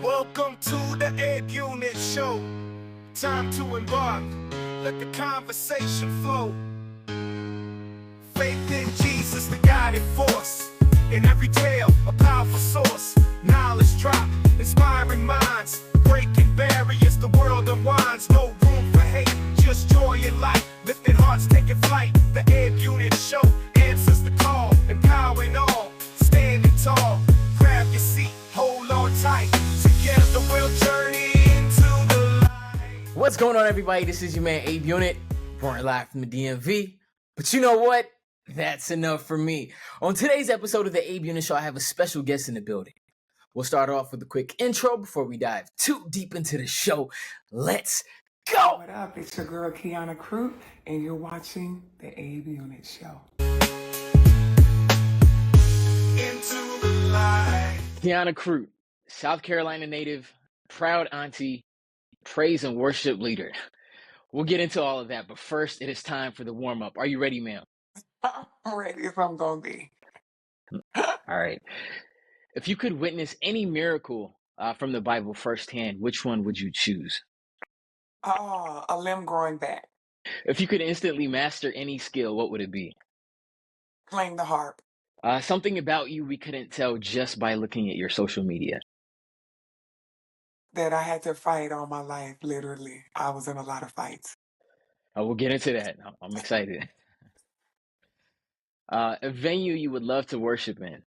Welcome to the Abe-Unit Show. Time to embark. Let the conversation flow. Faith in Jesus, the guiding force. In every tale, a powerful source. Knowledge drop, inspiring minds. Breaking barriers, the world unwinds. No room for hate, just joy in life. Lifting hearts, taking flight. The Abe-Unit Show answers the call. Empowering all, standing tall. Grab your seat, hold on tight. Together we'll journey into the light. What's going on, everybody? This is your man Abe-Unit, born live from the DMV. But you know what? That's enough for me. On today's episode of the Abe-Unit Show, I have a special guest in the building. We'll start off with a quick intro before we dive too deep into the show. Let's go! What up? It's your girl Quianna Crute, and you're watching the Abe-Unit Show. Into the light. Quianna Crute, South Carolina native, proud auntie, praise and worship leader. We'll get into all of that, but first it is time for the warm-up. Are you ready, ma'am? I'm ready if I'm gonna be. All right. If you could witness any miracle from the Bible firsthand, which one would you choose? A limb growing back, If you could instantly master any skill, what would it be? playing the harp. Something about you we couldn't tell just by looking at your social media. That I had to fight all my life, literally. I was in a lot of fights. We'll get into that. I'm excited. A venue you would love to worship in.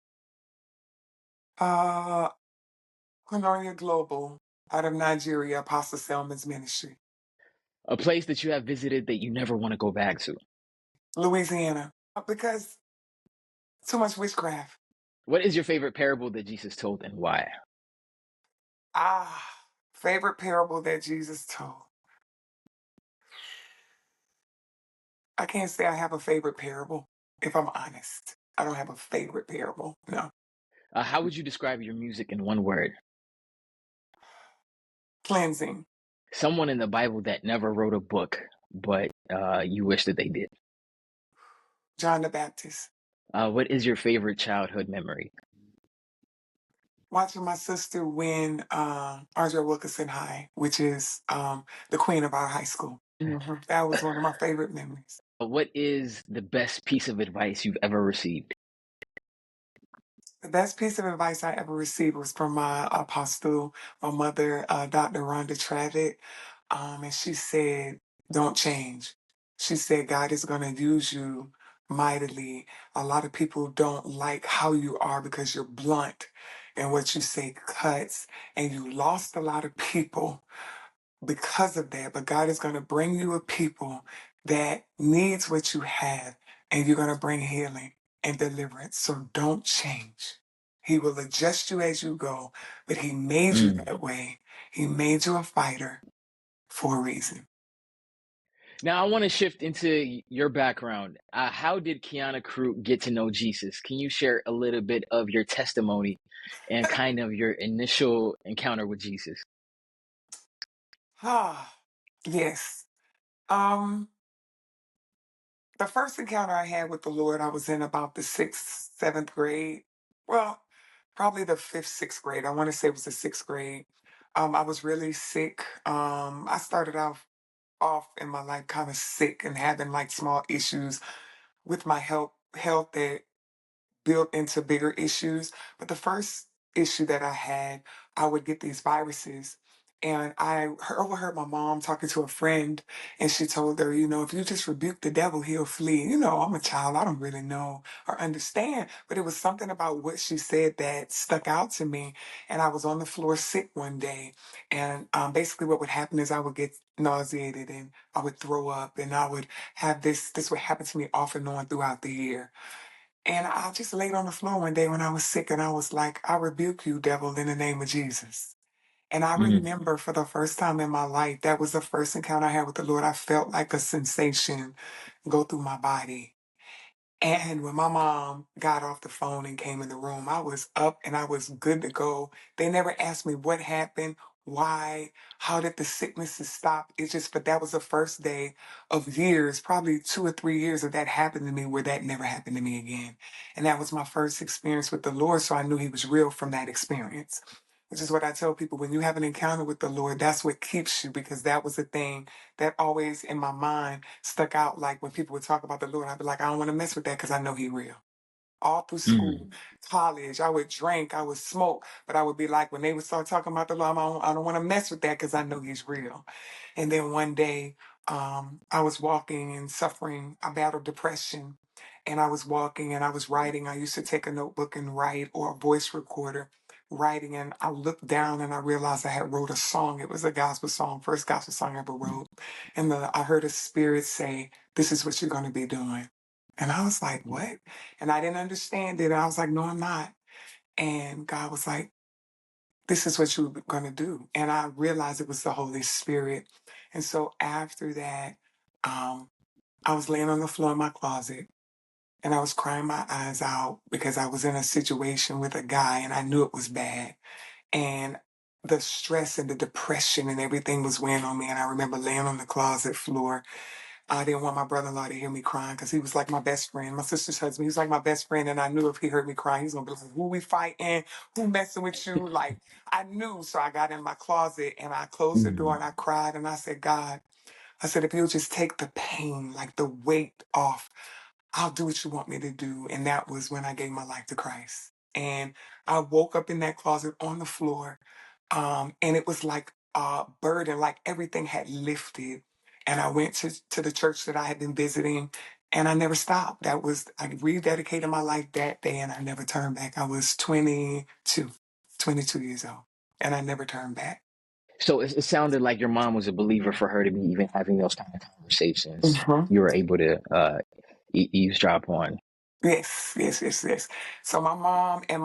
Koinonia Global, out of Nigeria, Apostle Selman's ministry. A place that you have visited that you never want to go back to. Louisiana, because too much witchcraft. What is your favorite parable that Jesus told and why? Favorite parable that Jesus told. I can't say I have a favorite parable, if I'm honest. I don't have a favorite parable, no. How would you describe your music in one word? Cleansing. Someone in the Bible that never wrote a book, but you wish that they did. John the Baptist. What is your favorite childhood memory? Watching my sister win Andre Wilkinson High, which is the queen of our high school. That was one of my favorite memories. What is the best piece of advice you've ever received? The best piece of advice I ever received was from my apostle, my mother, Dr. Rhonda Travitt. And she said, don't change. She said, God is going to use you mightily. A lot of people don't like how you are because you're blunt and what you say cuts. And you lost a lot of people because of that. But God is going to bring you a people that needs what you have. And you're going to bring healing and deliverance. So don't change. He will adjust you as you go, but he made you that way. He made you a fighter for a reason. Now, I want to shift into your background. How did Quianna Crute get to know Jesus? Can you share a little bit of your testimony and kind of your initial encounter with Jesus? Yes. The first encounter I had with the Lord, I was in about the 6th, 7th grade. Well, probably the 5th, 6th grade. I want to say it was the 6th grade. I was really sick. I started off in my life kind of sick and having like small issues with my health that built into bigger issues. But the first issue that I had, I would get these viruses. And overheard my mom talking to a friend, and she told her, if you just rebuke the devil, he'll flee. I'm a child. I don't really know or understand. But it was something about what she said that stuck out to me. And I was on the floor sick one day. And basically what would happen is I would get nauseated and I would throw up and I would have this would happen to me off and on throughout the year. And I just laid on the floor one day when I was sick and I was like, I rebuke you, devil, in the name of Jesus. And I remember for the first time in my life, that was the first encounter I had with the Lord. I felt like a sensation go through my body. And when my mom got off the phone and came in the room, I was up and I was good to go. They never asked me what happened, why, how did the sicknesses stop. But that was the first day of years, probably 2 or 3 years of that happened to me where that never happened to me again. And that was my first experience with the Lord. So I knew he was real from that experience. which is what I tell people. When you have an encounter with the Lord, that's what keeps you, because that was the thing that always in my mind stuck out. Like when people would talk about the Lord, I'd be like, I don't want to mess with that because I know He real. All through school, college, I would drink, I would smoke, but I would be like, when they would start talking about the Lord, I don't want to mess with that because I know He's real. And then one day, I was walking and suffering. I battled depression, and I was walking and I was writing. I used to take a notebook and write, or a voice recorder, writing. And I looked down and I realized I had wrote a song. It was a gospel song, first gospel song I ever wrote. And I heard a spirit say, "This is what you're going to be doing." And I was like, "What?" And I didn't understand it. I was like, "No, I'm not." And God was like, "This is what you're going to do." And I realized it was the Holy Spirit. And so after that, um, I was laying on the floor in my closet and I was crying my eyes out because I was in a situation with a guy and I knew it was bad. And the stress and the depression and everything was weighing on me. And I remember laying on the closet floor. I didn't want my brother-in-law to hear me crying because he was like my best friend. My sister's husband, he was like my best friend. And I knew if he heard me crying, he's going to be like, "Who we fighting? Who messing with you?" Like, I knew. So I got in my closet and I closed the door and I cried and I said, "God," I said, "if you'll just take the pain, like the weight off, I'll do what you want me to do." And that was when I gave my life to Christ. And I woke up in that closet on the floor. And it was like a burden, like everything had lifted. And I went to the church that I had been visiting and I never stopped. I rededicated my life that day and I never turned back. I was 22 years old, and I never turned back. So it sounded like your mom was a believer for her to be even having those kind of conversations. Mhm. You were able to eavesdrop on. Yes, yes, yes, yes. So my mom and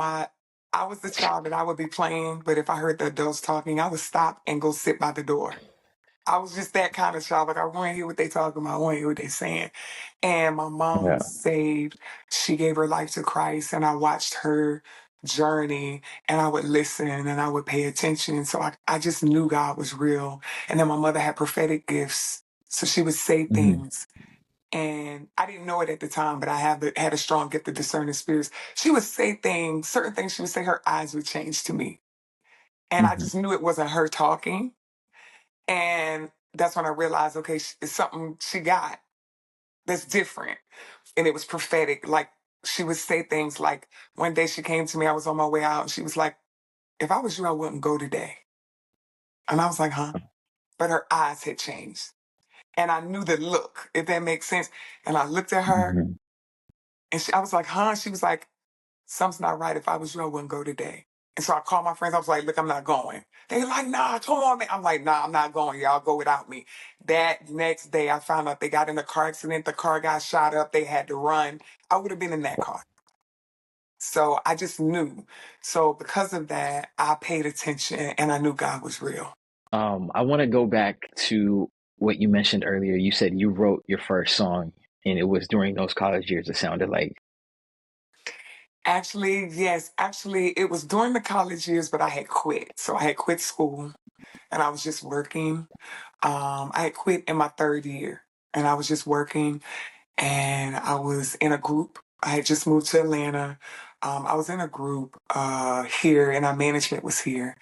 I was the child that I would be playing, but if I heard the adults talking, I would stop and go sit by the door. I was just that kind of child. Like, I want to hear what they talking about. I want to hear what they saying. And my mom Yeah. was saved. She gave her life to Christ, and I watched her journey, and I would listen and I would pay attention. So I just knew God was real. And then my mother had prophetic gifts. So she would say Hmm. things. And I didn't know it at the time, but I had a strong gift of discerning spirits. She would say things, certain things she would say, her eyes would change to me. And I Hmm. just knew it wasn't her talking. And that's when I realized, okay, it's something she got that's different. And it was prophetic. Like, she would say things like, one day she came to me, I was on my way out, and she was like, "If I was you, I wouldn't go today." And I was like, "Huh?" But her eyes had changed. And I knew the look, if that makes sense. And I looked at her Hmm. and I was like, "Huh?" She was like, "Something's not right. If I was you, I wouldn't go today." And so I called my friends. I was like, "Look, I'm not going." They were like, "Nah, come on, man." I'm like, "Nah, I'm not going. Y'all go without me." That next day, I found out they got in a car accident. The car got shot up. They had to run. I would have been in that car. So I just knew. So because of that, I paid attention and I knew God was real. I want to go back to what you mentioned earlier. You said you wrote your first song, and it was during those college years. It sounded like. Actually, yes. Actually, it was during the college years, but I had quit. So I had quit school and I was just working. I had quit in my third year and I was just working, and I was in a group. I had just moved to Atlanta. I was in a group here, and our management was here.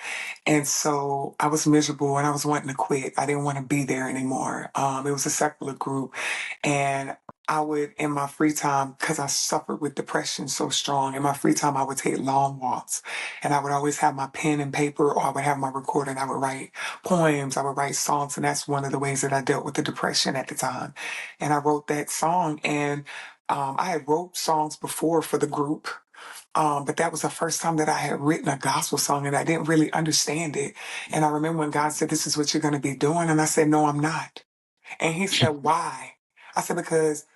And so I was miserable and I was wanting to quit. I didn't want to be there anymore. It was a secular group. And I would, in my free time, because I suffered with depression so strong, in my free time, I would take long walks. And I would always have my pen and paper, or I would have my recorder and I would write poems, I would write songs. And that's one of the ways that I dealt with the depression at the time. And I wrote that song. And I had wrote songs before for the group. But that was the first time that I had written a gospel song and I didn't really understand it. And I remember when God said, "This is what you're going to be doing." And I said, "No, I'm not." And He said, "Why?" I said, "Because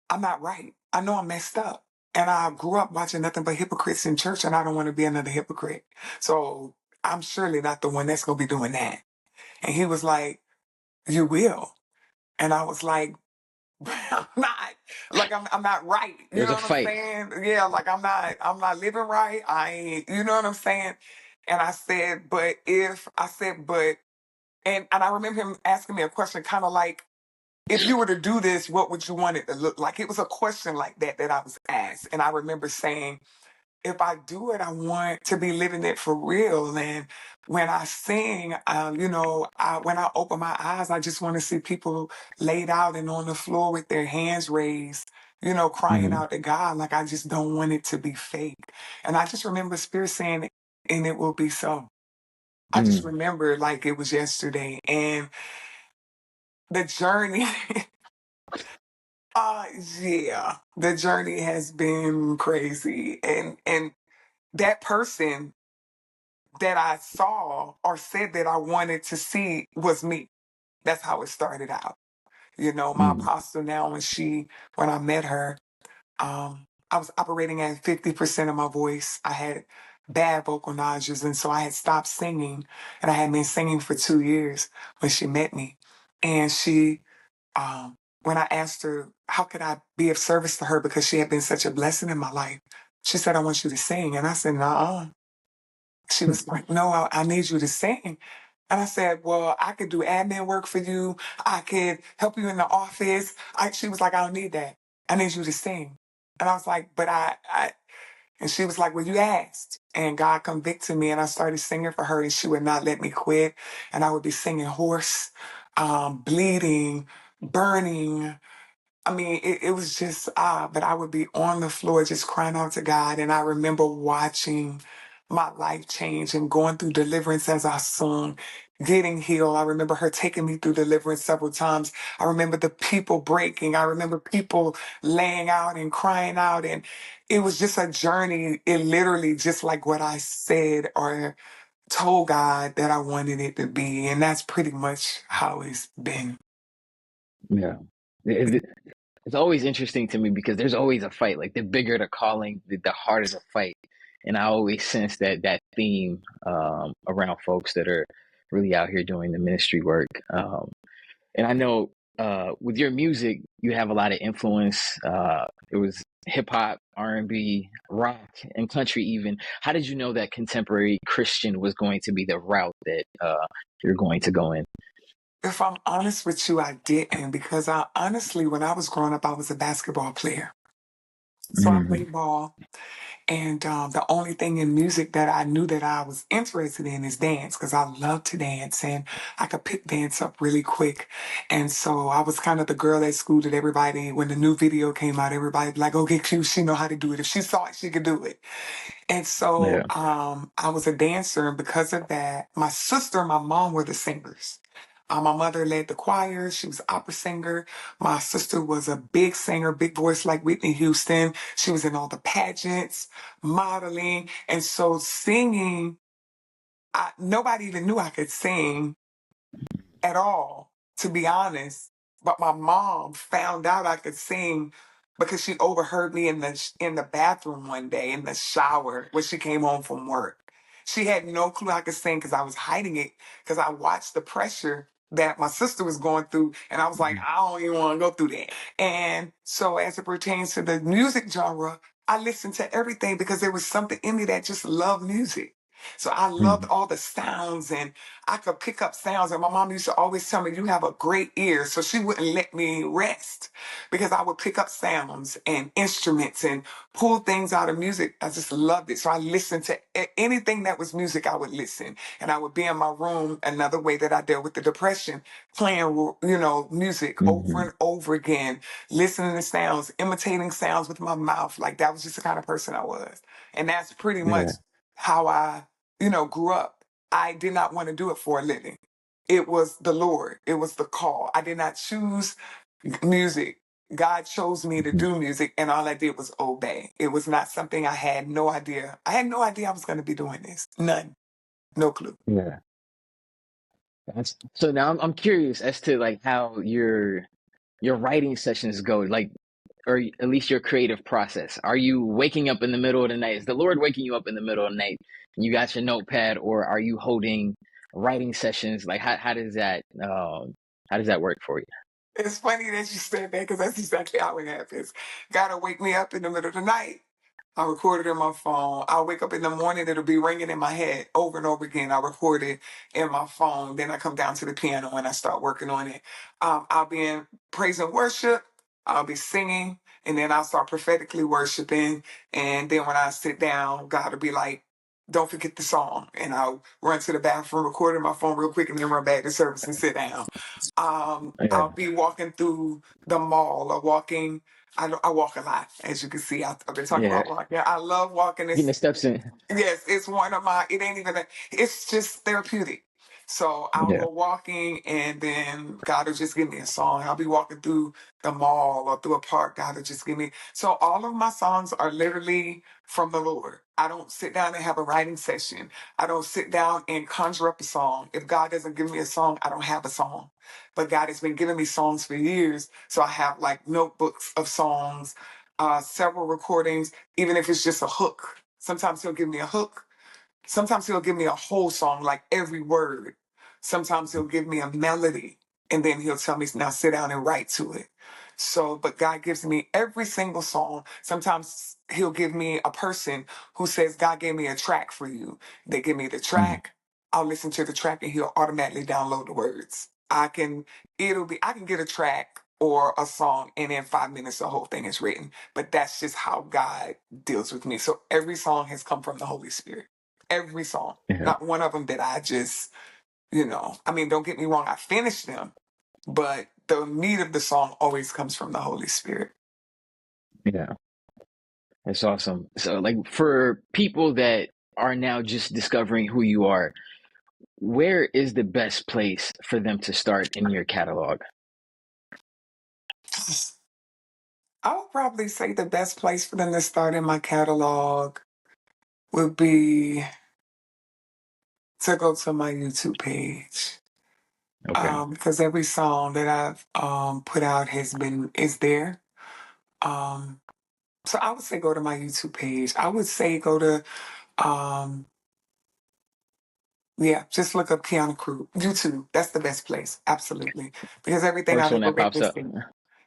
I'm not right. I know I'm messed up. And I grew up watching nothing but hypocrites in church, and I don't want to be another hypocrite. So I'm surely not the one that's going to be doing that." And He was like, "You will." And I was like, "I'm not, like, I'm not right." It You was know a what I'm fight. saying? Yeah, like, I'm not living right. I ain't, you know what I'm saying? And I said, but, and I remember him asking me a question, kind of like, "If you were to do this, what would you want it to look like?" It was a question like that I was asked. And I remember saying, if I do it, I want to be living it for real. And when I sing, when I open my eyes, I just want to see people laid out and on the floor with their hands raised, crying Mm-hmm. out to God. Like, I just don't want it to be fake. And I just remember Spirit saying, and it will be so. I just Mm. remember like it was yesterday. And the journey, uh, yeah, the journey has been crazy. And that person that I saw or said that I wanted to see was me. That's how it started out. My Mm. apostle now, when I met her, I was operating at 50% of my voice. I had bad vocal nodules, and so I had stopped singing, and I had been singing for 2 years when she met me. And um, when I asked her, how could I be of service to her because she had been such a blessing in my life, she said, I want you to sing. And I said, nah. She was like, no, I need you to sing. And I said, well, I could do admin work for you. I could help you in the office. She was like, I don't need that. I need you to sing. And I was like, but and she was like, well, you asked. And God convicted me and I started singing for her and she would not let me quit. And I would be singing hoarse, bleeding, burning. I mean, it was just but I would be on the floor just crying out to God. And I remember watching my life change and going through deliverance as I sung, getting healed. I remember her taking me through deliverance several times. I remember the people breaking. I remember people laying out and crying out. And it was just a journey. It literally just like what I said or told God that I wanted it to be. And that's pretty much how it's been. Yeah. It's always interesting to me because there's always a fight. Like the bigger the calling, the harder the fight. And I always sense that theme around folks that are really out here doing the ministry work. And I know with your music, you have a lot of influence. It was hip hop, R&B, rock, and country even. How did you know that contemporary Christian was going to be the route that you're going to go in? If I'm honest with you, I didn't because when I was growing up, I was a basketball player. So I Mm-hmm. played ball, and the only thing in music that I knew that I was interested in is dance because I love to dance and I could pick dance up really quick. And so I was kind of the girl at school that everybody, when the new video came out, everybody be like, "Okay, cute, she know how to do it. If she saw it, she could do it." And so Yeah. I was a dancer, and because of that, my sister and my mom were the singers. My mother led the choir. She was an opera singer. My sister was a big singer, big voice like Whitney Houston. She was in all the pageants, modeling. And so singing, nobody even knew I could sing at all, to be honest. But my mom found out I could sing because she overheard me in the bathroom one day in the shower when she came home from work. She had no clue I could sing because I was hiding it because I watched the pressure that my sister was going through, and I was like, I don't even want to go through that. And so, as it pertains to the music genre, I listened to everything because there was something in me that just loved music. So I loved Mm-hmm. all the sounds and I could pick up sounds. And my mom used to always tell me, you have a great ear. So she wouldn't let me rest because I would pick up sounds and instruments and pull things out of music. I just loved it. So I listened to anything that was music, I would listen. And I would be in my room, another way that I dealt with the depression, playing, music over Mm-hmm. and over again, listening to sounds, imitating sounds with my mouth. Like that was just the kind of person I was. And that's pretty much Yeah. how I grew up. I did not want to do it for a living. It was the Lord. It was the call. I did not choose music. God chose me to Mm-hmm. do music, and all I did was obey. It was not something I had no idea. I had no idea I was going to be doing this. None. No clue. Yeah. So now I'm curious as to like how your writing sessions go, like, or at least your creative process. Are you waking up in the middle of the night? Is the Lord waking you up in the middle of the night and you got your notepad, or are you holding writing sessions? Like how does that work for you? It's funny that you said that because that's exactly how it happens. God will wake me up in the middle of the night. I record it in my phone. I'll wake up in the morning, it'll be ringing in my head over and over again. I record it in my phone. Then I come down to the piano and I start working on it. I'll be in praise and worship. I'll be singing. and then I'll start prophetically worshiping. And then when I sit down, God will be like, don't forget the song. And I'll run to the bathroom, record it on my phone real quick, and then run back to service and sit down. Yeah. I'll be walking through the mall or walking. I walk a lot, as you can see. I've been talking Yeah. about walking. I love walking. Getting the steps in. Yes, it's one of my, it ain't even, it's just therapeutic. So I'll Yeah. go walking and then God will just give me a song. I'll be walking through the mall or through a park. God will just give me. So all of my songs are literally from the Lord. I don't sit down and have a writing session. I don't sit down and conjure up a song. If God doesn't give me a song, I don't have a song. But God has been giving me songs for years. So I have like notebooks of songs, several recordings, even if it's just a hook. Sometimes he'll give me a hook. Sometimes he'll give me a whole song, like every word. Sometimes he'll give me a melody, and then he'll tell me, now sit down and write to it. So, but God gives me every single song. Sometimes he'll give me a person who says, God gave me a track for you. They give me the Mhm. track. I'll listen to the track and he'll automatically download the words. I can get a track or a song and in 5 minutes the whole thing is written. But that's just how God deals with me. So every song has come from the Holy Spirit. Every song. Yeah. Not one of them that I just, I mean, don't get me wrong, I finished them, but the meat of the song always comes from the Holy Spirit. Yeah. That's awesome. So, like, for people that are now just discovering who you are, where is the best place for them to start in your catalog? I would probably say the best place for them to start in my catalog would be to go to my YouTube page. Okay. Because every song that I've put out is there. Um, so I would say go to my YouTube page. I would say go to um, yeah, just look up Quianna Crute. YouTube. That's the best place. Absolutely. Because everything First I've one ever that pops written is up.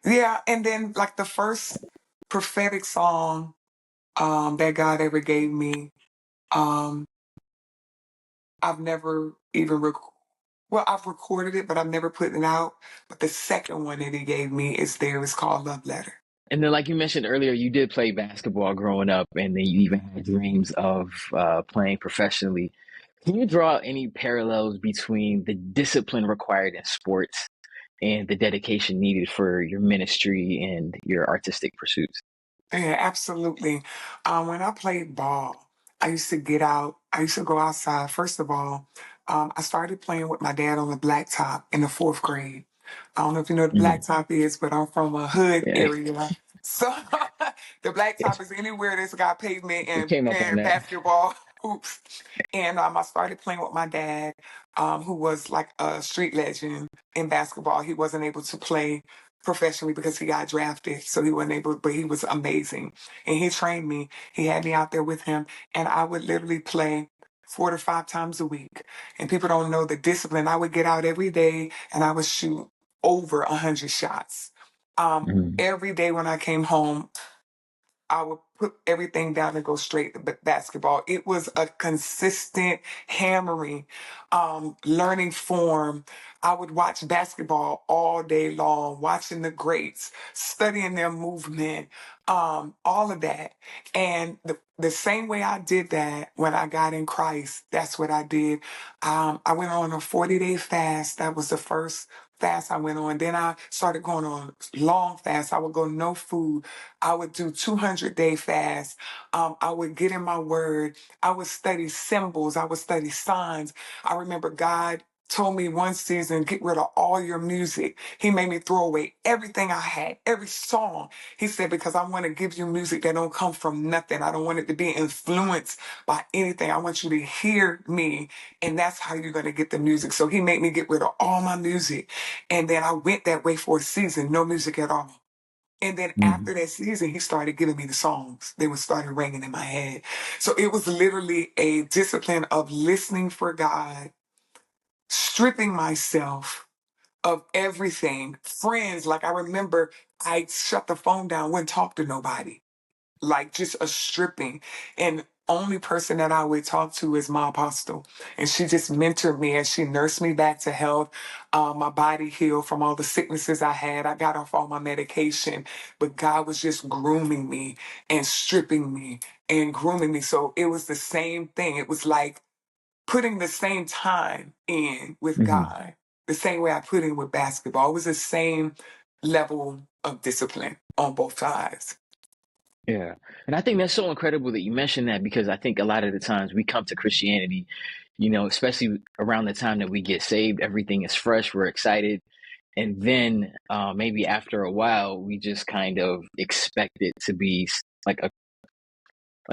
there. Yeah. And then like the first prophetic song that God ever gave me, um, I've never even well, I've recorded it, but I've never put it out. But the second one that he gave me is there. It's called Love Letter. And then, like you mentioned earlier, you did play basketball growing up, and then you even had dreams of playing professionally. Can you draw any parallels between the discipline required in sports and the dedication needed for your ministry and your artistic pursuits? Yeah, absolutely. When I played ball, I used to get out. I used to go outside. First of all, I started playing with my dad on the blacktop in the fourth grade. I don't know if you know what the Mhm. blacktop is, but I'm from a hood Yeah, area. So the blacktop is anywhere that's got pavement it and, came up on and that. basketball hoops. And I started playing with my dad, who was like a street legend in basketball. He wasn't able to play professionally because he got drafted. So he wasn't able, but he was amazing. And he trained me. He had me out there with him. And I would literally play 4 to 5 times a week. And people don't know the discipline. I would get out every day and I would shoot over 100 shots. Mhm. Every day when I came home, I would put everything down and go straight to basketball. It was a consistent hammering, learning form. I would watch basketball all day long, watching the greats, studying their movement, all of that. And the same way I did that when I got in Christ, that's what I did. I went on a 40-day fast. That was the first fast I went on. Then I started going on long fast. I would go no food. I would do 200-day fast. I would get in my word. I would study symbols. I would study signs. I remember God told me one season, get rid of all your music. He made me throw away everything I had, every song. He said, because I want to give you music that don't come from nothing. I don't want it to be influenced by anything. I want you to hear me. And that's how you're going to get the music. So he made me get rid of all my music. And then I went that way for a season, no music at all. And then Mhm. after that season, he started giving me the songs. They would start ringing in my head. So it was literally a discipline of listening for God, stripping myself of everything. Friends, like I remember I shut the phone down, wouldn't talk to nobody. Like just a stripping. And only person that I would talk to is my apostle. And she just mentored me and she nursed me back to health. My body healed from all the sicknesses I had. I got off all my medication, but God was just grooming me and stripping me and grooming me. So it was the same thing. It was like putting the same time in with Hmm. God, the same way I put in with basketball. It was the same level of discipline on both sides. Yeah. And I think that's so incredible that you mentioned that, because I think a lot of the times we come to Christianity, especially around the time that we get saved, everything is fresh, we're excited. And then maybe after a while, we just kind of expect it to be like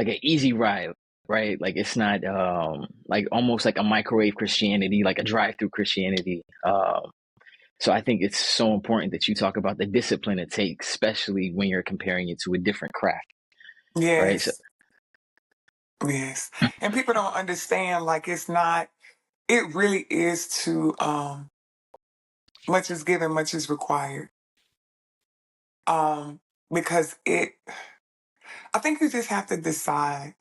an easy ride, right? Like it's not like almost like a microwave Christianity, like a drive-through Christianity. So I think it's so important that you talk about the discipline it takes, especially when you're comparing it to a different craft, right? So, Yes, yes. And people don't understand, like, it's not, it really is to, much is given, much is required. Um, because I think you just have to decide.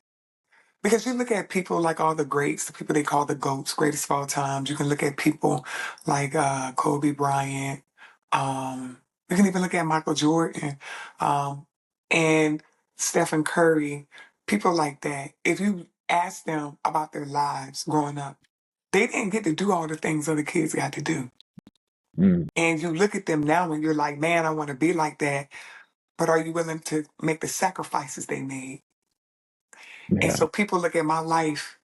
Because you look at people like all the greats, the people they call the GOATs, greatest of all times. You can look at people like Kobe Bryant. You can even look at Michael Jordan and Stephen Curry, people like that. If you ask them about their lives growing up, they didn't get to do all the things other kids got to do. mm, And you look at them now and you're like, man, I want to be like that. But are you willing to make the sacrifices they made? And yeah. so people look at my life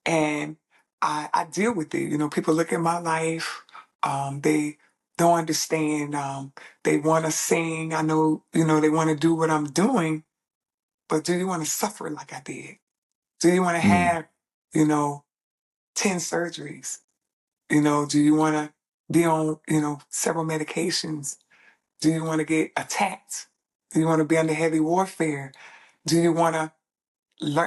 and I deal with it. You know, people look at my life, they don't understand. They want to sing. I know, they want to do what I'm doing, but do you want to suffer like I did? Do you want to Mm, have, you know, 10 surgeries? Do you want to be on, several medications? Do you want to get attacked? Do you want to be under heavy warfare? Do you want to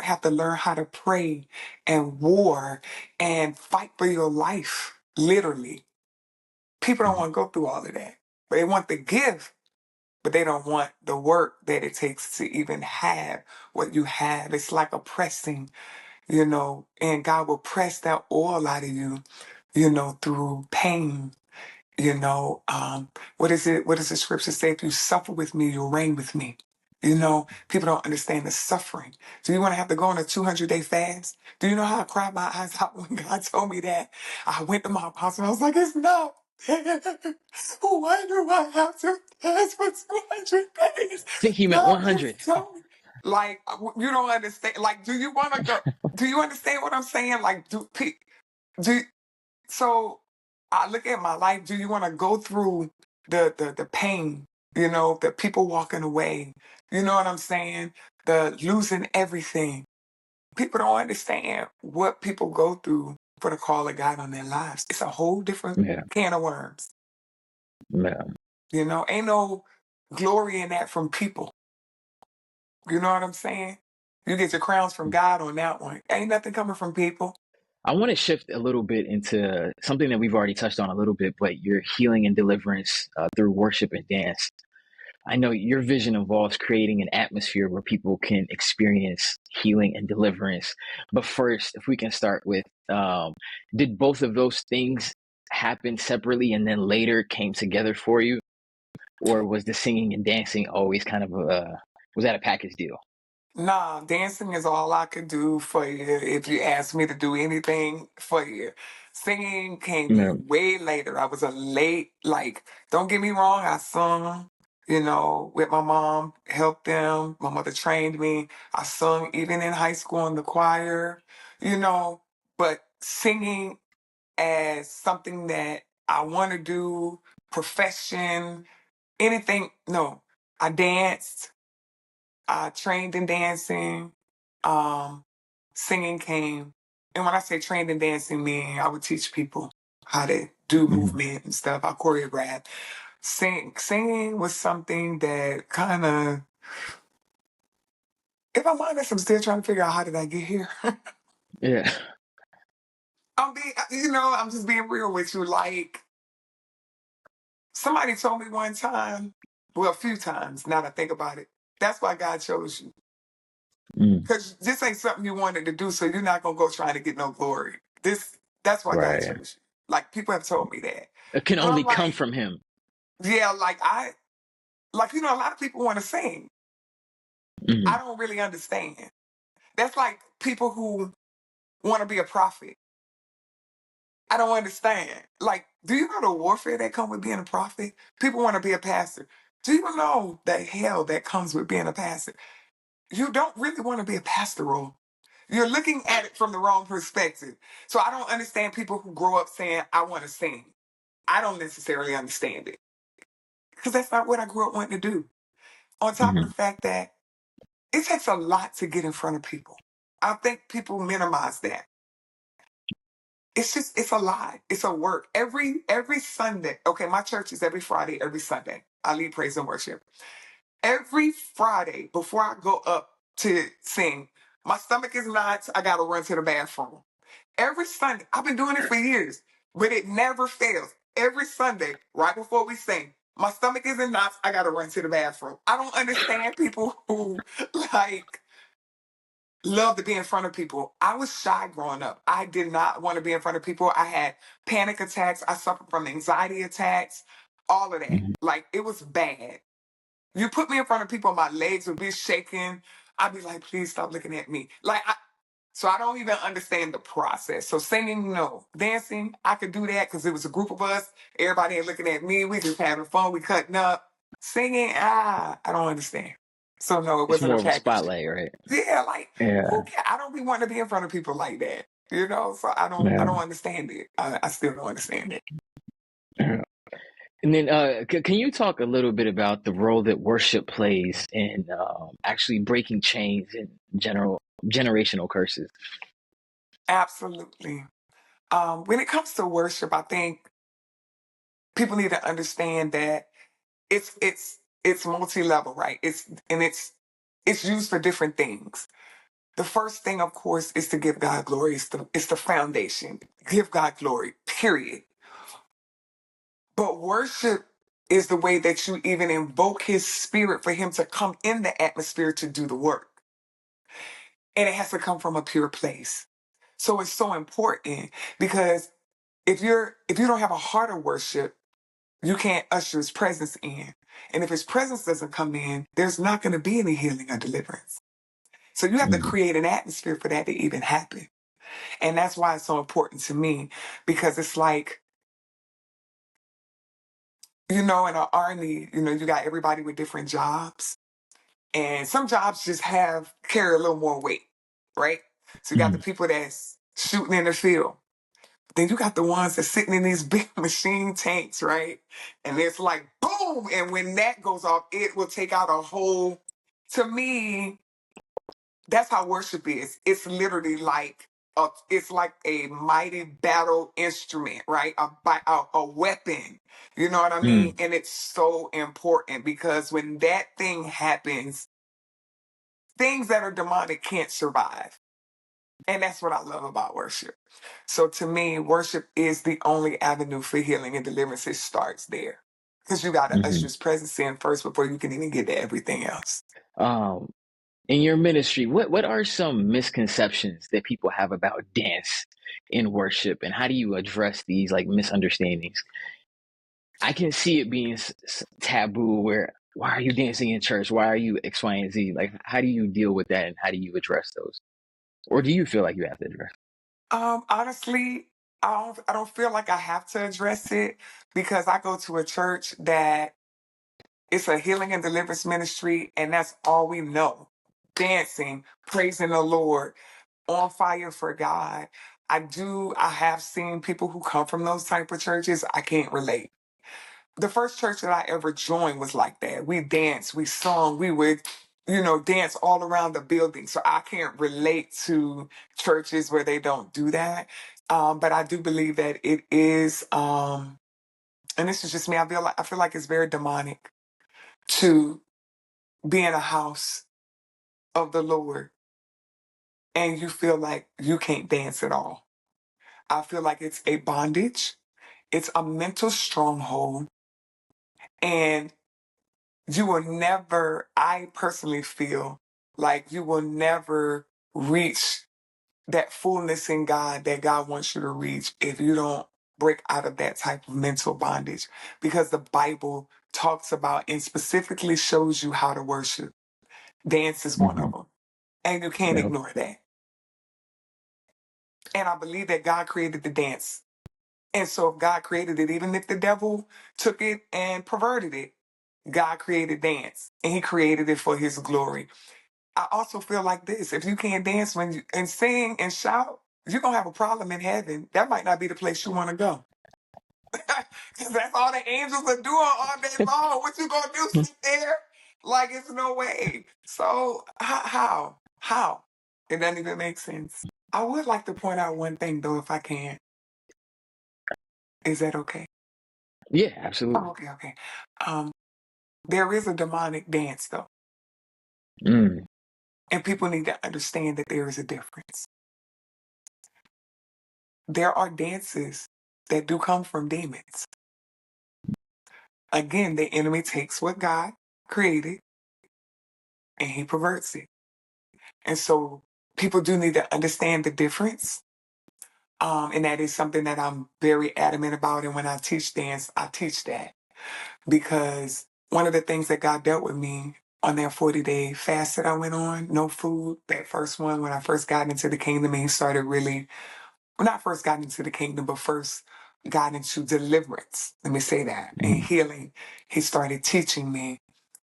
have to learn how to pray and war and fight for your life? Literally. People don't mm, want to go through all of that. They want the gift, but they don't want the work that it takes to even have what you have. It's like a pressing, and God will press that oil out of you, through pain. What is it? What does the scripture say? If you suffer with me, you'll reign with me. People don't understand the suffering. Do you want to have to go on a 200-day fast? Do you know how I cried my eyes out when God told me that? I went to my apostle and I was like, it's not fair. Why do I have to fast for 200 days? I think he meant God 100. just told me. Like, you don't understand. Like, do you want to go? Do you understand what I'm saying? Like, do so I look at my life. Do you want to go through the pain? The people walking away. You know what I'm saying? The losing everything. People don't understand what people go through for the call of God on their lives. It's a whole different Yeah, can of worms. yeah. Ain't no glory in that from people. You know what I'm saying? You get your crowns from God on that one. Ain't nothing coming from people. I want to shift a little bit into something that we've already touched on a little bit, but your healing and deliverance through worship and dance. I know your vision involves creating an atmosphere where people can experience healing and deliverance. But first, if we can start with, did both of those things happen separately and then later came together for you? Or was the singing and dancing always kind of was that a package deal? Nah, dancing is all I could do for you if you ask me to do anything for you. Singing Yeah. came way later. I was a late, like, don't get me wrong, I sung, with my mom, helped them. My mother trained me. I sung even in high school in the choir, you know, but singing as something that I want to do, profession, anything, no. I danced. I trained in dancing. Um, Singing came. And when I say trained in dancing, meaning I would teach people how to do Mhm. movement and stuff. I choreographed. Singing was something that kind of, if I'm honest, I'm still trying to figure out how did I get here. Yeah. I'm just being real with you. Like, somebody told me one time, well, a few times, now that I think about it, that's why God chose you. Mm. Because this ain't something you wanted to do, so you're not gonna go trying to get no glory. That's why God Right. chose you. Like people have told me that. It can But only I'm come like, from him. yeah, like a lot of people want to sing. I Mm. don't really understand. That's like people who want to be a prophet. I don't understand. Like, do you know the warfare that comes with being a prophet? People want to be a pastor. Do you know the hell that comes with being a pastor? You don't really want to be a pastoral. You're looking at it from the wrong perspective. So I don't understand people who grow up saying, I want to sing. I don't necessarily understand it because that's not what I grew up wanting to do. On top of the Mm. fact that it takes a lot to get in front of people. I think people minimize that. It's a lot. It's a work. Every Sunday. Okay, my church is every Friday, every Sunday. I lead praise and worship. Every Friday before I go up to sing, my stomach is knots. I gotta run to the bathroom. Every Sunday, I've been doing it for years, but it never fails. Every Sunday, right before we sing, my stomach is in knots. I gotta run to the bathroom. I don't understand people who like love to be in front of people. I was shy growing up. I did not want to be in front of people. I had panic attacks. I suffered from anxiety attacks, all of that. Mm. Like it was bad. You put me in front of people, my legs would be shaking. I'd be like, please stop looking at me. So I don't even understand the process. So singing, no. Dancing, I could do that because it was a group of us. Everybody ain't looking at me. We just having fun. We cutting up. Singing, I don't understand. So no, it It's wasn't a more of a package. spotlight, right? Yeah, like Yeah. who can I don't be wanting to be in front of people like that. You know, so I Yeah. don't understand it. I still don't understand it. Yeah. And then, can you talk a little bit about the role that worship plays in actually breaking chains and generational curses? Absolutely. When it comes to worship, I think people need to understand that it's multi-level, right? It's used for different things. The first thing, of course, is to give God glory. It's the foundation. Give God glory, period. But worship is the way that you even invoke his spirit for him to come in the atmosphere to do the work. And it has to come from a pure place. So it's so important because if you don't have a heart of worship, you can't usher his presence in. And if his presence doesn't come in, there's not going to be any healing or deliverance. So you have to Mm. create an atmosphere for that to even happen. And that's why it's so important to me because it's like, in our army, you got everybody with different jobs. And some jobs just carry a little more weight, right? So you got the Mm. people that's shooting in the field. Then you got the ones that's sitting in these big machine tanks, right? And it's like boom, and when that goes off, it will take out a whole. To me, that's how worship is. It's literally like it's like a mighty battle instrument, right? A weapon. You know what I mean? Mm. And it's so important because when that thing happens, things that are demonic can't survive. And that's what I love about worship. So to me, worship is the only avenue for healing and deliverance. It starts there. Because you got to usher Hmm. his presence in first before you can even get to everything else. Um, in your ministry, what are some misconceptions that people have about dance in worship, and how do you address these like misunderstandings? I can see it being taboo. Where why are you dancing in church? Why are you X, Y, and Z? Like, how do you deal with that, and how do you address those, or do you feel like you have to address? Honestly, I don't feel like I have to address it because I go to a church that it's a healing and deliverance ministry, and that's all we know. Dancing, praising the Lord, on fire for God. I have seen people who come from those type of churches. I can't relate. The first church that I ever joined was like that. We danced, we sung, we would, dance all around the building. So I can't relate to churches where they don't do that. But I do believe that it is, and this is just me. I feel like it's very demonic to be in a house of the Lord and you feel like you can't dance at all. I feel like it's a bondage. It's a mental stronghold. And you will never, I personally feel, Like, you will never reach that fullness in God that God wants you to reach if you don't break out of that type of mental bondage. Because the Bible talks about and specifically shows you how to worship. Dance is one Hmm. of them. And you can't Yep. ignore that. And I believe that God created the dance. And so if God created it, even if the devil took it and perverted it, God created dance and he created it for his glory. I also feel like this: if you can't dance when you and sing and shout, you're gonna have a problem in heaven. That might not be the place you want to go. 'Cause that's all the angels are doing all day long. What you gonna do? Sit there? Like, it's no way. So how? It doesn't even make sense. I would like to point out one thing though, if I can. Is that okay? Yeah, Oh, absolutely. okay. Um, there is a demonic dance though, Mm. and people need to understand that there is a difference. There are dances that do come from demons. Again, the enemy takes what God created and he perverts it. And so people do need to understand the difference. And that is something that I'm very adamant about. And when I teach dance, I teach that because one of the things that God dealt with me on that 40-day fast that I went on, no food, that first one, when I first got into the kingdom, and he started really, when I first got into the kingdom, but first got into deliverance, let me say that, and Mm. healing, he started teaching me.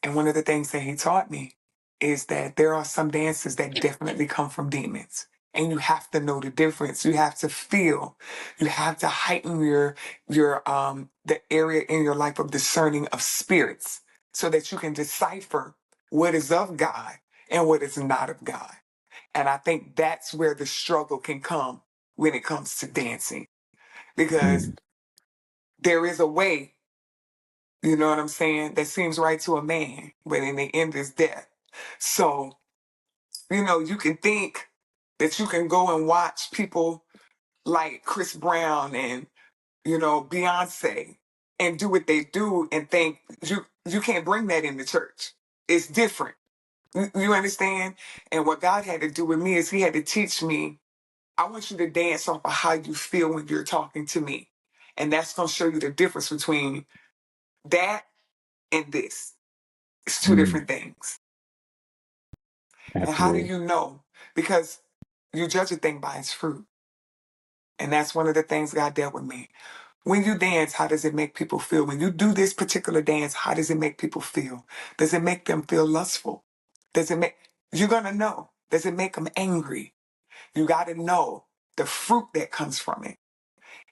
And one of the things that he taught me is that there are some dances that definitely come from demons. And you have to know the difference. You have to feel. You have to heighten your the area in your life of discerning of spirits so that you can decipher what is of God and what is not of God. And I think that's where the struggle can come when it comes to dancing. Because Mm. there is a way, you know what I'm saying, that seems right to a man, but in the end is death. So, you can think that you can go and watch people like Chris Brown and, Beyonce and do what they do and think you can't bring that in the church. It's different. You understand? And what God had to do with me is he had to teach me, I want you to dance off of how you feel when you're talking to me. And that's going to show you the difference between that and this. It's two Mm. different things. And how do Absolutely. you know? Because you judge a thing by its fruit. And that's one of the things God dealt with me. When you dance, how does it make people feel? When you do this particular dance, how does it make people feel? Does it make them feel lustful? Does it make, you're going to know. Does it make them angry? You got to know the fruit that comes from it.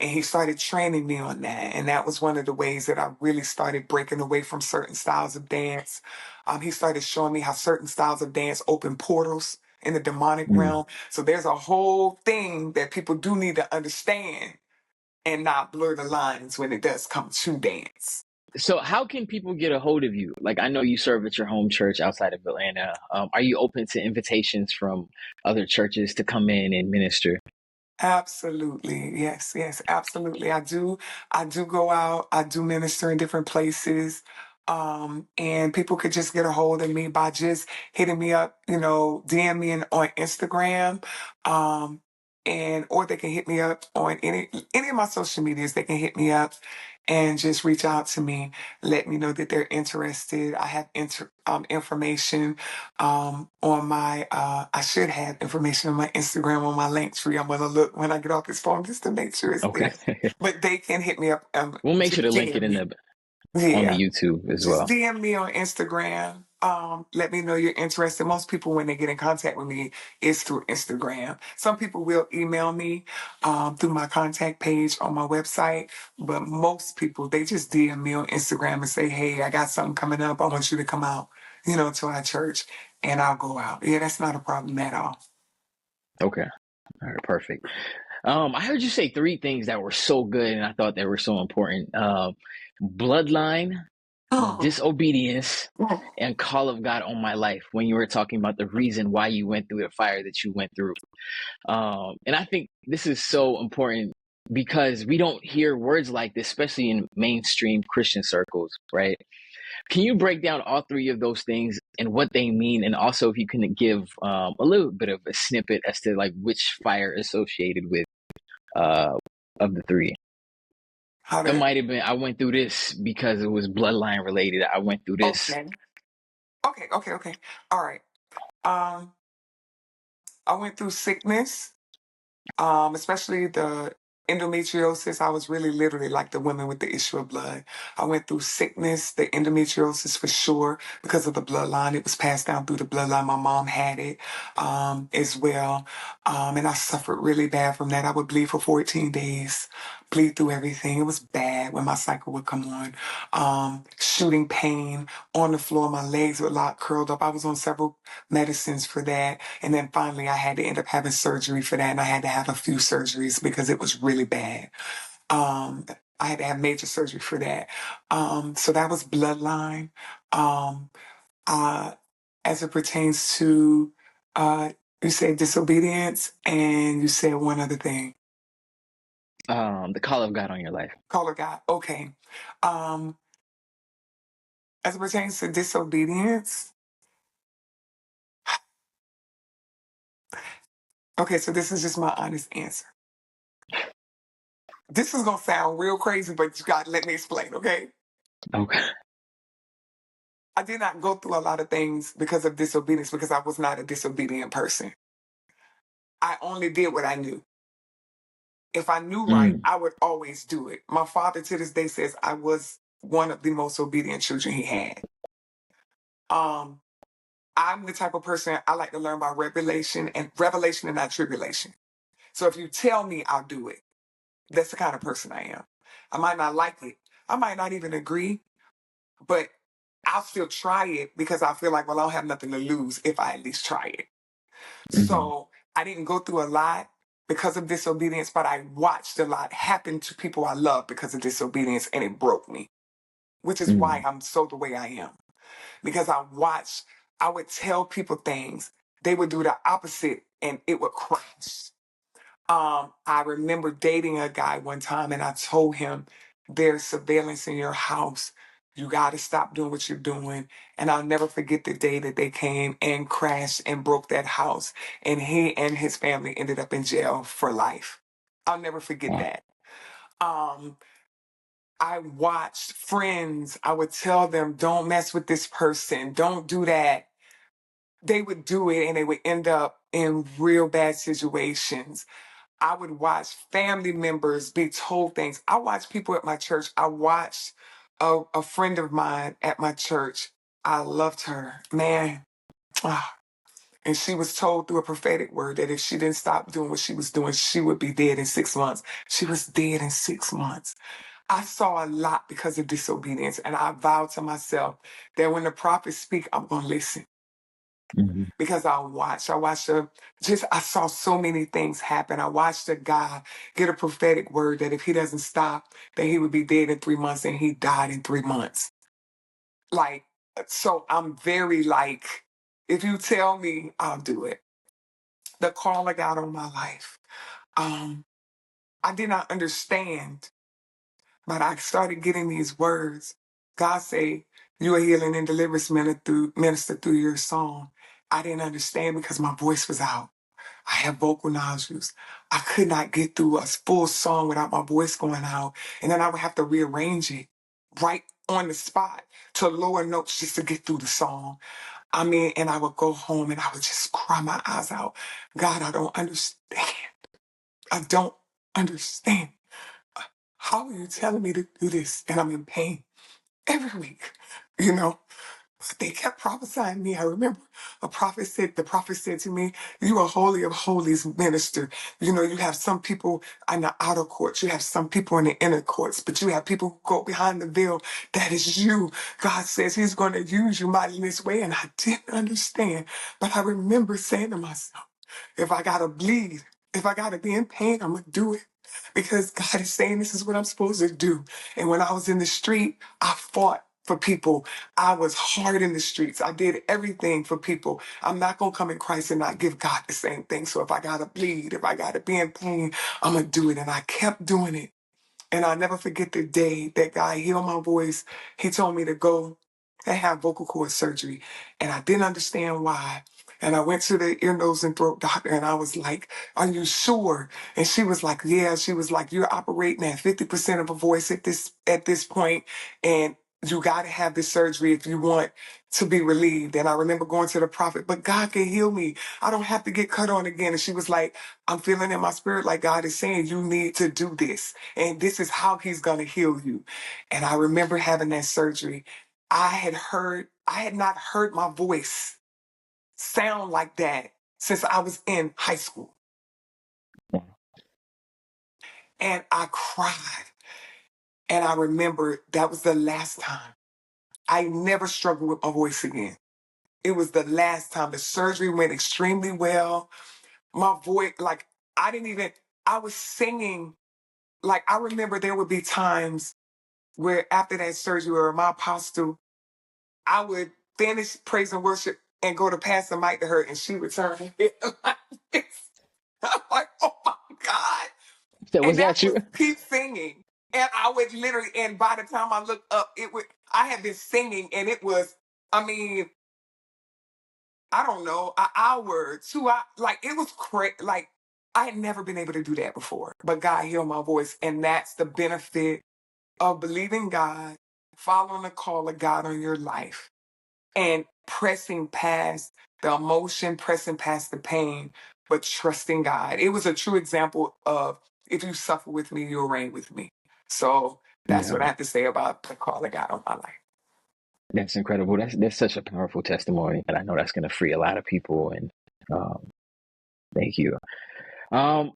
And he started training me on that. And that was one of the ways that I really started breaking away from certain styles of dance. He started showing me how certain styles of dance open portals in the demonic Mm. realm. So there's a whole thing that people do need to understand and not blur the lines when it does come to dance. So how can people get a hold of you? Like, I know you serve at your home church outside of Atlanta. Are you open to invitations from other churches to come in and minister? Absolutely. Yes, yes, absolutely. I do go out, I do minister in different places. And people could just get a hold of me by just hitting me up, DM me on Instagram. Um, and or they can hit me up on any of my social medias. They can hit me up and just reach out to me, let me know that they're interested. I have information on my I should have information on my Instagram on my link tree. I'm gonna look when I get off this phone just to make sure it's Okay. there. But they can hit me up, We'll make sure just to link it DM in me. the on the Yeah. YouTube as Just well. DM me on Instagram. Let me know you're interested. Most people, when they get in contact with me, is through Instagram. Some people will email me through my contact page on my website, but most people, they just DM me on Instagram and say, "Hey, I got something coming up. I want you to come out, to our church," and I'll go out. Yeah, that's not a problem at all. Okay. All right, perfect. I heard you say three things that were so good and I thought they were so important. Bloodline, disobedience, and call of God on my life when you were talking about the reason why you went through the fire that you went through. And I think this is so important because we don't hear words like this, especially in mainstream Christian circles, right? Can you break down all three of those things and what they mean, and also if you can give a little bit of a snippet as to like which fire associated with uh of the three? How It to, might have been I went through this because it was bloodline related. I went through this. okay. Okay. All right. Um, I went through sickness. Especially the endometriosis. I was really literally like the women with the issue of blood. I went through sickness, the endometriosis for sure, because of the bloodline. It was passed down through the bloodline. My mom had it as well. And I suffered really bad from that. I would bleed for 14 days, bleed through everything. It was bad when my cycle would come on. Shooting pain on the floor. My legs were locked, curled up. I was on several medicines for that. And then finally, I had to end up having surgery for that. And I had to have a few surgeries because it was really bad. Um, I had to have major surgery for that. So that was bloodline. Um, uh, as it pertains to, you said disobedience, and you said one other thing. The call of God on your life. Call of God. Okay. Um, as it pertains to disobedience, okay, so this is just my honest answer. This is gonna sound real crazy, but you gotta let me explain, okay? Okay. I did not go through a lot of things because of disobedience because I was not a disobedient person. I only did what I knew. If I knew right, Mm, I would always do it. My father to this day says I was one of the most obedient children he had. Um, I'm the type of person I like to learn by revelation and not tribulation. So if you tell me, I'll do it. That's the kind of person I am. I might not like it. I might not even agree, but I'll still try it because I feel like, well, I don't have nothing to lose if I at least try it. mm-hmm, So I didn't go through a lot because of disobedience, but I watched a lot happen to people I love because of disobedience, and it broke me, which is why mm, I'm so the way I am. Because I would tell people things, they would do the opposite, and it would crash. I remember dating a guy one time, and I told him, "There's surveillance in your house. You got to stop doing what you're doing." And I'll never forget the day that they came and crashed and broke that house. And he and his family ended up in jail for life. I'll never forget wow. that. Um, I watched friends, I would tell them, "Don't mess with this person, don't do that." They would do it, and they would end up in real bad situations. I would watch family members be told things. I watched people at my church. I watched a friend of mine at my church. I loved her, man. Ah. And she was told through a prophetic word that if she didn't stop doing what she was doing, she would be dead in 6 months. She was dead in 6 months. I saw a lot because of disobedience. And I vowed to myself that when the prophets speak, I'm going to listen Mm-hmm, because I saw so many things happen. I watched a guy get a prophetic word that if he doesn't stop, that he would be dead in 3 months, and he died in 3 months. Like, so I'm very like, if you tell me, I'll do it. The call I got on my life. Um, I did not understand, but I started getting these words. God say, you are healing and deliverance minister through your song. I didn't understand because my voice was out. I have vocal nodules. I could not get through a full song without my voice going out. And then I would have to rearrange it right on the spot to lower notes just to get through the song. I mean, and I would go home and I would just cry my eyes out. God, I don't understand. I don't understand. How are you telling me to do this? And I'm in pain every week, you know? They kept prophesying me. I remember the prophet said to me, "You are holy of holies minister. You know, you have some people in the outer courts, you have some people in the inner courts, but you have people who go behind the veil. That is you. God says he's going to use you mighty in this way." And I didn't understand. But I remember saying to myself, if I got to bleed, if I got to be in pain, I'm going to do it. Because God is saying this is what I'm supposed to do. And when I was in the street, I fought for people. I was hard in the streets. I did everything for people. I'm not going to come in Christ and not give God the same thing. So if I got to bleed, if I got to be in pain, I'm going to do it. And I kept doing it. And I'll never forget the day that God healed my voice. He told me to go. to have vocal cord surgery, and I didn't understand why. And I went to the ear, nose, and throat doctor, and I was like, "Are you sure?" And she was like, "Yeah." She was like, "You're operating at 50% of a voice at this point, and you got to have this surgery if you want to be relieved." And I remember going to the prophet, "But God can heal me. I don't have to get cut on again." And she was like, "I'm feeling in my spirit like God is saying you need to do this, and this is how He's gonna heal you." And I remember having that surgery. I had not heard my voice sound like that since I was in high school. And I cried. And I remember that was the last time. I never struggled with my voice again. It was the last time. The surgery went extremely well. My voice, like, I was singing. Like, I remember there would be times where after that surgery or my apostle, I would finish praise and worship and go to pass the mic to her, and she would turn her head like this. I'm like, "Oh my God." So was And that that you? was keep singing. And I would literally, and by the time I looked up, I had been singing, and it was, I mean, I don't know, an hour, 2 hours, like, it was crazy. Like, I had never been able to do that before, but God healed my voice. And that's the benefit of believing God, following the call of God on your life, and pressing past the emotion, pressing past the pain, but trusting God. It was a true example of, if you suffer with me, you'll reign with me. So that's Yeah, what I have to say about the call of God on my life. that's incredible. That's such a powerful testimony, and I know that's going to free a lot of people. And um, thank you.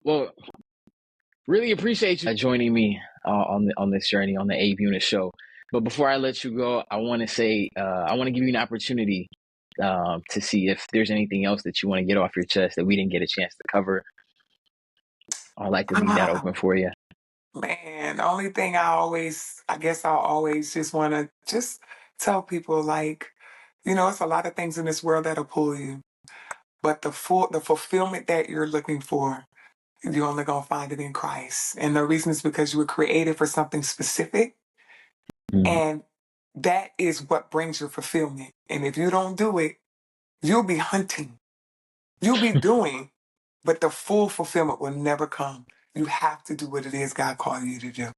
Well, really appreciate you joining me on this journey on the Abe-Unit Show. But before I let you go, I want to say I want to give you an opportunity to see if there's anything else that you want to get off your chest that we didn't get a chance to cover. I'd like to leave that Ah, open for you. man, the only thing I guess I'll always just want to just tell people, like, it's a lot of things in this world that'll pull you, but the fulfillment that you're looking for, you're only going to find it in Christ. And the reason is because you were created for something specific, Mm. and that is what brings your fulfillment. And if you don't do it, you'll be hunting, you'll be doing, but the full fulfillment will never come. You have to do what it is God called you to do.